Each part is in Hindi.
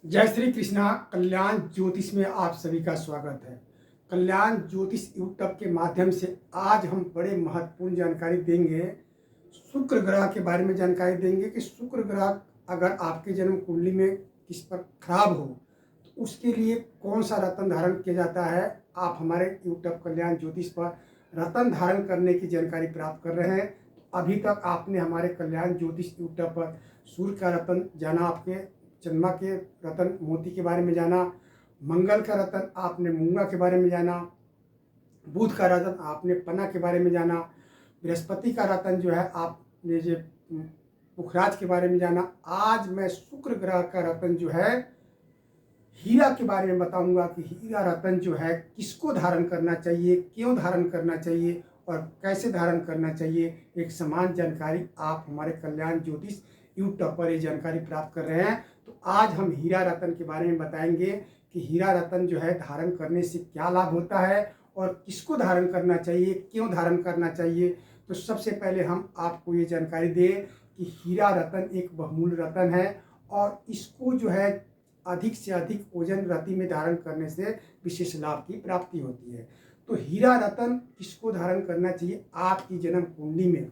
जय श्री कृष्णा। कल्याण ज्योतिष में आप सभी का स्वागत है। कल्याण ज्योतिष यूट्यूब के माध्यम से आज हम बड़े महत्वपूर्ण जानकारी देंगे। शुक्र ग्रह के बारे में जानकारी देंगे कि शुक्र ग्रह अगर आपके जन्म कुंडली में किस पर खराब हो तो उसके लिए कौन सा रत्न धारण किया जाता है। आप हमारे यूट्यूब कल्याण ज्योतिष पर रत्न धारण करने की जानकारी प्राप्त कर रहे हैं। अभी तक आपने हमारे कल्याण ज्योतिष यूट्यूब पर सूर्य का रत्न जाना, आपके चंद्रमा के रतन मोती के बारे में जाना, मंगल का रतन आपने मूंगा के बारे में जाना, बुध का रतन आपने पन्ना के बारे में जाना, बृहस्पति का रतन जो है आपने जो पुखराज के बारे में जाना। आज मैं शुक्र ग्रह का रतन जो है हीरा के बारे में बताऊंगा कि हीरा रतन जो है किसको धारण करना चाहिए, क्यों धारण करना चाहिए और कैसे धारण करना चाहिए। एक समान जानकारी आप हमारे कल्याण ज्योतिष यूट्यूब पर ये जानकारी प्राप्त कर रहे हैं। तो आज हम हीरा रतन के बारे में बताएंगे कि हीरा रतन जो है धारण करने से क्या लाभ होता है और किसको धारण करना चाहिए, क्यों धारण करना चाहिए। तो सबसे पहले हम आपको ये जानकारी दें कि हीरा रतन एक बहुमूल्य रतन है और इसको जो है अधिक से अधिक ओजन रति में धारण करने से विशेष लाभ की प्राप्ति होती है। तो हीरा रतन किसको धारण करना चाहिए। आपकी जन्म कुंडली में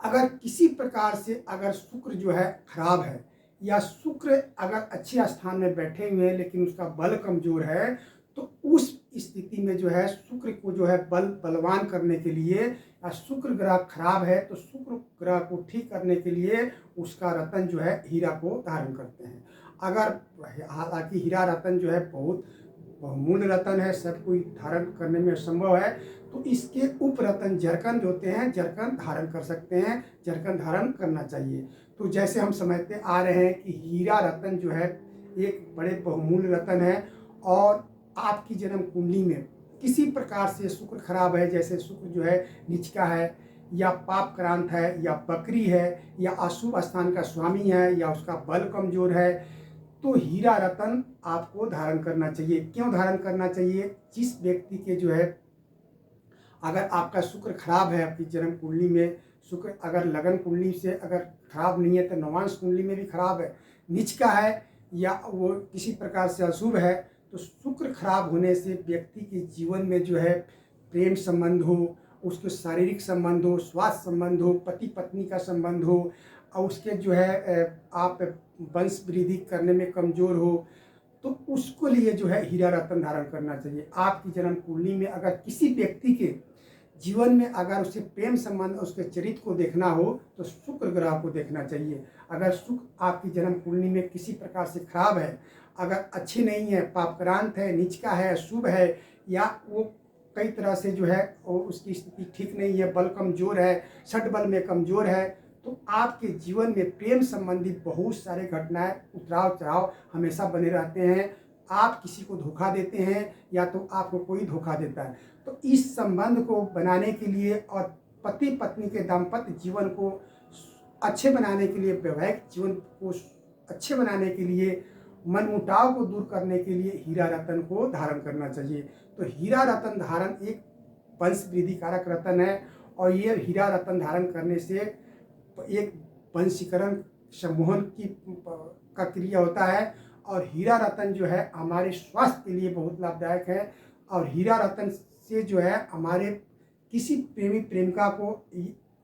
अगर किसी प्रकार से अगर शुक्र जो है खराब है या शुक्र अगर अच्छे स्थान में बैठे हुए हैं लेकिन उसका बल कमजोर है, तो उस स्थिति में जो है शुक्र को जो है बलवान करने के लिए या शुक्र ग्रह खराब है तो शुक्र ग्रह को ठीक करने के लिए उसका रतन जो है हीरा को धारण करते हैं। अगर हालांकि हीरा रतन जो है बहुत बहुमूल्य रतन है, सब कोई धारण करने में संभव है, तो इसके उप रतन जरकन होते हैं, जरकन धारण कर सकते हैं, जरकन धारण करना चाहिए। तो जैसे हम समझते आ रहे हैं कि हीरा रतन जो है एक बड़े बहुमूल्य रतन है और आपकी जन्म कुंडली में किसी प्रकार से शुक्र खराब है, जैसे शुक्र जो है नीचका है या पाप क्रांत है या बकरी है या अशुभ स्थान का स्वामी है या उसका बल कमजोर है, तो हीरा रतन आपको धारण करना चाहिए। क्यों धारण करना चाहिए। जिस व्यक्ति के जो है अगर आपका शुक्र खराब है, आपकी जन्म कुंडली में शुक्र अगर लगन कुंडली से अगर खराब नहीं है तो नवांश कुंडली में भी खराब है, नीच का है या वो किसी प्रकार से अशुभ है, तो शुक्र खराब होने से व्यक्ति के जीवन में जो है प्रेम संबंध हो, उसके शारीरिक संबंध हो, स्वास्थ्य संबंध हो, पति पत्नी का संबंध हो और उसके जो है आप वंश वृद्धि करने में कमज़ोर हो, तो उसको लिए जो है हीरा रतन धारण करना चाहिए। आपकी जन्म कुंडली में अगर किसी व्यक्ति के जीवन में अगर उसे प्रेम संबंध उसके चरित्र को देखना हो तो शुक्र ग्रह को देखना चाहिए। अगर शुक्र आपकी जन्म कुंडली में किसी प्रकार से खराब है, अगर अच्छे नहीं है, पापक्रांत है, नीचका है, शुभ है या वो कई तरह से जो है उसकी स्थिति ठीक नहीं है, बल कमजोर है, षट बल में कमजोर है, तो आपके जीवन में प्रेम संबंधी बहुत सारे घटनाएं उतराव चढ़ाव हमेशा बने रहते हैं। आप किसी को धोखा देते हैं या तो आपको कोई धोखा देता है। तो इस संबंध को बनाने के लिए और पति पत्नी के दाम्पत्य जीवन को अच्छे बनाने के लिए, वैवाहिक जीवन को अच्छे बनाने के लिए, मनमुटाव को दूर करने के लिए हीरा रतन को धारण करना चाहिए। तो हीरा रतन धारण एक वंश वृद्धि कारक रतन है और ये हीरा रतन धारण करने से एक वंशीकरण सम्मोहन की का क्रिया होता है और हीरा रतन जो है हमारे स्वास्थ्य के लिए बहुत लाभदायक है। और हीरा रतन से जो है हमारे किसी प्रेमी प्रेमिका को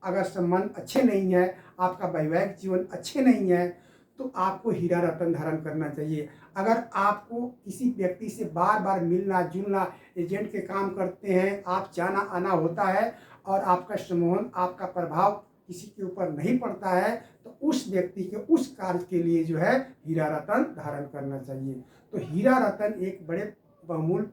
अगर संबंध अच्छे नहीं है, आपका वैवाहिक जीवन अच्छे नहीं है, तो आपको हीरा रतन धारण करना चाहिए। अगर आपको किसी व्यक्ति से बार बार मिलना जुलना, एजेंट के काम करते हैं, आप जाना आना होता है और आपका सम्मोहन, आपका प्रभाव किसी के ऊपर नहीं पड़ता है, तो उस व्यक्ति के उस कार्य के लिए जो है हीरा रतन धारण करना चाहिए। तो हीरा रतन एक बड़े बहुमूल्य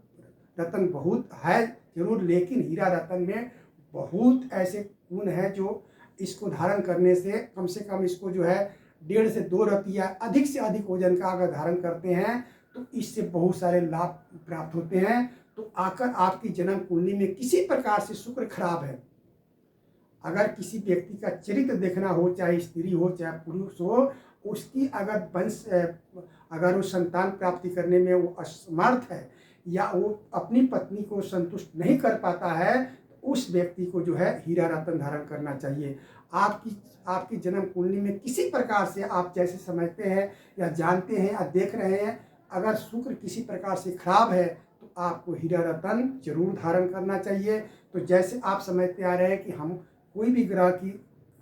रतन बहुत है जरूर, लेकिन हीरा रतन में बहुत ऐसे गुण हैं जो इसको धारण करने से कम इसको जो है 1.5 से 2 रतिया अधिक से अधिक वजन का अगर धारण करते हैं तो इससे बहुत सारे लाभ प्राप्त होते हैं। तो आकर आपकी जन्म कुंडली में किसी प्रकार से शुक्र खराब है, अगर किसी व्यक्ति का चरित्र देखना हो, चाहे स्त्री हो चाहे पुरुष हो, उसकी अगर वंश अगर वो संतान प्राप्ति करने में वो असमर्थ है या वो अपनी पत्नी को संतुष्ट नहीं कर पाता है, तो उस व्यक्ति को जो है हीरा रतन धारण करना चाहिए। आपकी आपकी जन्म कुंडली में किसी प्रकार से आप जैसे समझते हैं या जानते हैं या देख रहे हैं, अगर शुक्र किसी प्रकार से खराब है तो आपको हीरा रतन जरूर धारण करना चाहिए। तो जैसे आप समझते आ रहे हैं कि हम कोई भी ग्रह की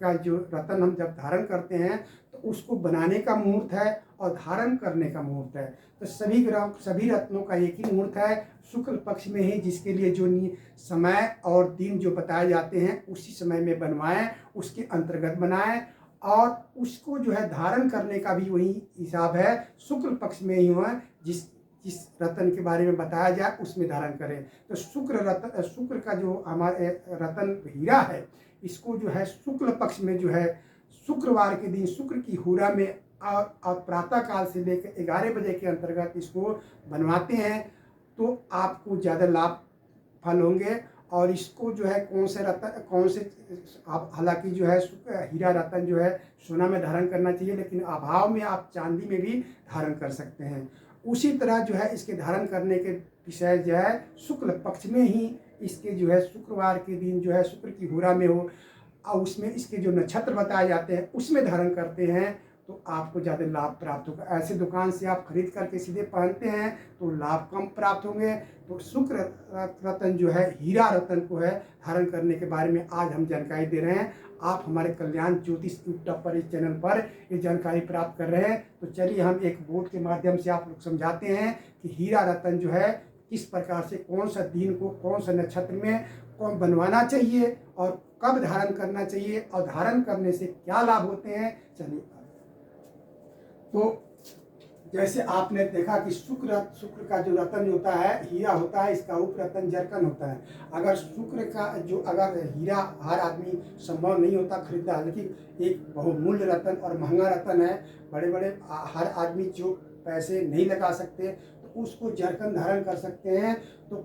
का जो रतन हम जब धारण करते हैं तो उसको बनाने का मुहूर्त है और धारण करने का मुहूर्त है। तो सभी रत्नों का एक ही मुहूर्त है, शुक्ल पक्ष में ही, जिसके लिए जो समय और दिन जो बताए जाते हैं उसी समय में बनवाएं, उसके अंतर्गत बनाएं। और उसको जो है धारण करने का भी वही हिसाब है, शुक्ल पक्ष में ही हुआ, जिस जिस रतन के बारे में बताया जाए उसमें धारण करें। तो शुक्र का जो हमारे रतन हीरा है, इसको जो है शुक्ल पक्ष में जो है शुक्रवार के दिन शुक्र की हुरा में और प्रातः काल से लेकर 11 बजे के अंतर्गत इसको बनवाते हैं तो आपको ज़्यादा लाभ फल होंगे। और इसको जो है कौन से आप, हालांकि जो है हीरा रतन जो है सोना में धारण करना चाहिए, लेकिन अभाव में आप चांदी में भी धारण कर सकते हैं। उसी तरह जो है इसके धारण करने के विषय जो है शुक्ल पक्ष में ही इसके जो है शुक्रवार के दिन जो है शुक्र की हुरा में हो और उसमें इसके जो नक्षत्र बताए जाते हैं उसमें धारण करते हैं तो आपको ज़्यादा लाभ प्राप्त होगा। ऐसे दुकान से आप खरीद करके सीधे पहनते हैं तो लाभ कम प्राप्त होंगे। तो शुक्र रतन जो है हीरा रतन को है धारण करने के बारे में आज हम जानकारी दे रहे हैं। आप हमारे कल्याण ज्योतिष यूट्यूब पर, इस चैनल पर ये जानकारी प्राप्त कर रहे हैं। तो चलिए हम एक बोर्ड के माध्यम से आप लोग समझाते हैं कि हीरा रतन जो है किस प्रकार से, कौन सा दिन को, कौन सा नक्षत्र में कौन बनवाना चाहिए और कब धारण करना चाहिए और धारण करने से क्या लाभ होते हैं। चलिए, तो जैसे आपने देखा कि शुक्र का जो रतन होता है हीरा होता है, इसका उप रतन जरकन होता है। अगर शुक्र का जो अगर हीरा हर आदमी संभव नहीं होता खरीदना, लेकिन एक बहुमूल्य रतन और महंगा रतन है, बड़े बड़े हर आदमी जो पैसे नहीं लगा सकते तो उसको जरकन धारण कर सकते हैं तो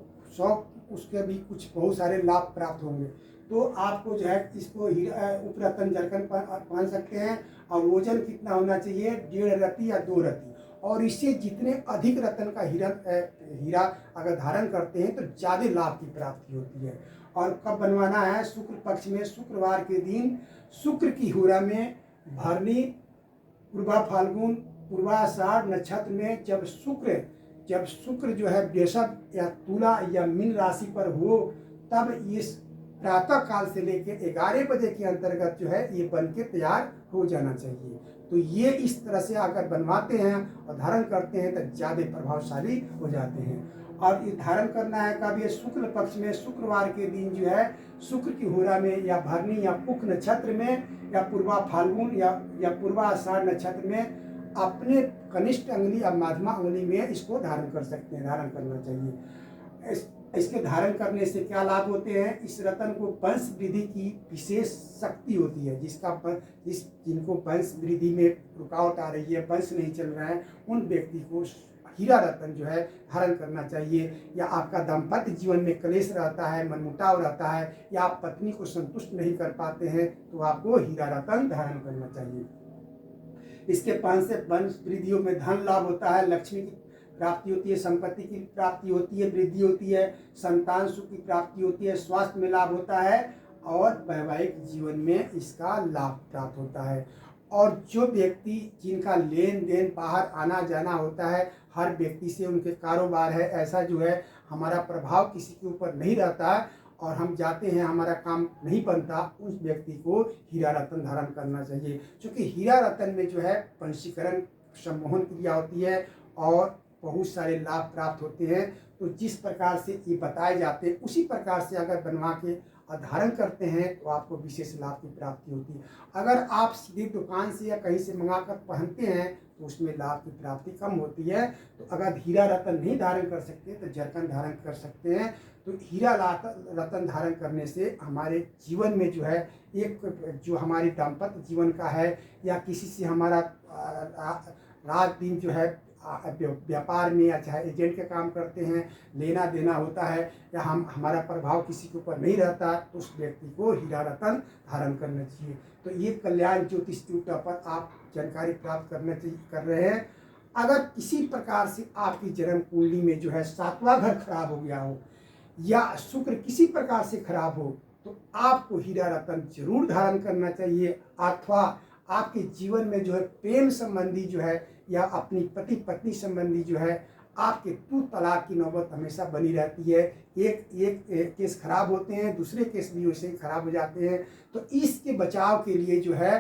उसके भी कुछ बहुत सारे लाभ प्राप्त होंगे। तो आपको जो है इसको उप रतन जरकन पहन सकते हैं। और वजन कितना होना चाहिए, 1.5 रत्ती या 2 रत्ती। और इससे जितने अधिक रतन का हीरा अगर धारण करते हैं तो ज़्यादा लाभ की प्राप्ति होती है। और कब बनवाना है, शुक्ल पक्ष में शुक्रवार के दिन शुक्र की हुरा में भरनी पूर्वा फाल्गुन पूर्वाषाढ़ नक्षत्र में जब शुक्र जो है वृषभ या तुला या मीन राशि पर हो, तब इस प्रातः काल से लेकर 11 बजे के अंतर्गत जो है ये बन के तैयार हो जाना चाहिए। तो ये इस तरह से अगर बनवाते हैं और धारण करते हैं तो ज़्यादा प्रभावशाली हो जाते हैं। और ये धारण करना है कब, ये शुक्ल पक्ष में शुक्रवार के दिन जो है शुक्र की हुरा में या भरनी या पुख नक्षत्र में या पूर्वा फाल्गुन या पूर्वाषाढ़ नक्षत्र में अपने कनिष्ठ अंगुली या मध्यमा अंगुली में इसको धारण कर सकते हैं, धारण करना चाहिए। इसके धारण करने से क्या लाभ होते हैं, इस रतन को वंश वृद्धि की विशेष शक्ति होती है। जिनको वंश वृद्धि में रुकावट आ रही है, वंश नहीं चल रहा है, उन व्यक्ति को हीरा रतन जो है धारण करना चाहिए। या आपका दाम्पत्य जीवन में क्लेश रहता है, मनमुटाव रहता है, या आप पत्नी को संतुष्ट नहीं कर पाते हैं तो आपको हीरा रतन धारण करना चाहिए। इसके पान से वंश वृद्धियों में धन लाभ होता है, लक्ष्मी की प्राप्ति होती है, संपत्ति की प्राप्ति होती है, वृद्धि होती है, संतान सुख की प्राप्ति होती है, स्वास्थ्य में लाभ होता है और वैवाहिक जीवन में इसका लाभ प्राप्त होता है। और जो व्यक्ति जिनका लेन देन बाहर आना जाना होता है, हर व्यक्ति से उनके कारोबार है, ऐसा जो है हमारा प्रभाव किसी के ऊपर नहीं रहता है और हम जाते हैं हमारा काम नहीं बनता, उस व्यक्ति को हीरा रतन धारण करना चाहिए। क्योंकि हीरा रतन में जो है पंचीकरण सम्मोहन क्रिया होती है और बहुत सारे लाभ प्राप्त होते हैं। तो जिस प्रकार से ये बताए जाते हैं उसी प्रकार से अगर बनवा के धारण करते हैं तो आपको विशेष लाभ की प्राप्ति होती है। अगर आप सीधे दुकान से या कहीं से मंगा कर पहनते हैं तो उसमें लाभ की प्राप्ति कम होती है। तो अगर हीरा रतन नहीं धारण कर सकते तो जरकन धारण कर सकते हैं। तो हीरा रतन धारण करने से हमारे जीवन में जो है एक जो हमारी दाम्पत्य जीवन का है या किसी से हमारा रात दिन जो है व्यापार में या चाहे एजेंट के काम करते हैं, लेना देना होता है या हमारा प्रभाव किसी के ऊपर नहीं रहता, तो उस व्यक्ति को हीरा रतन धारण करना चाहिए। तो ये कल्याण ज्योतिष यूट्यूब पर आप जानकारी प्राप्त कर रहे हैं। अगर किसी प्रकार से आपकी जन्म कुंडली में जो है 7वां घर खराब हो गया हो या शुक्र किसी प्रकार से खराब हो तो आपको हीरा रतन जरूर धारण करना चाहिए। अथवा आपके जीवन में जो है प्रेम संबंधी जो है या अपनी पति पत्नी संबंधी जो है आपके तू तलाक की नौबत हमेशा बनी रहती है। एक केस खराब होते हैं, दूसरे केस भी वैसे ही खराब हो जाते हैं। तो इसके बचाव के लिए जो है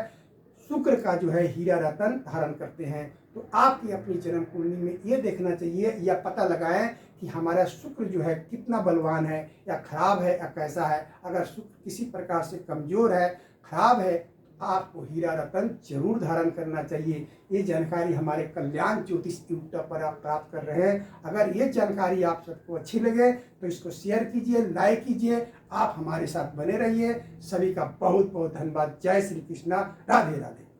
शुक्र का जो है हीरा रतन धारण करते हैं। तो आपकी अपनी जन्म कुंडली में ये देखना चाहिए या पता लगाएं कि हमारा शुक्र जो है कितना बलवान है या खराब है या कैसा है। अगर शुक्र किसी प्रकार से कमजोर है, खराब है, आपको हीरा रतन जरूर धारण करना चाहिए। ये जानकारी हमारे कल्याण ज्योतिष यूट्यूब पर आप प्राप्त कर रहे हैं। अगर ये जानकारी आप सबको अच्छी लगे तो इसको शेयर कीजिए, लाइक कीजिए। आप हमारे साथ बने रहिए। सभी का बहुत बहुत धन्यवाद। जय श्री कृष्णा, राधे राधे।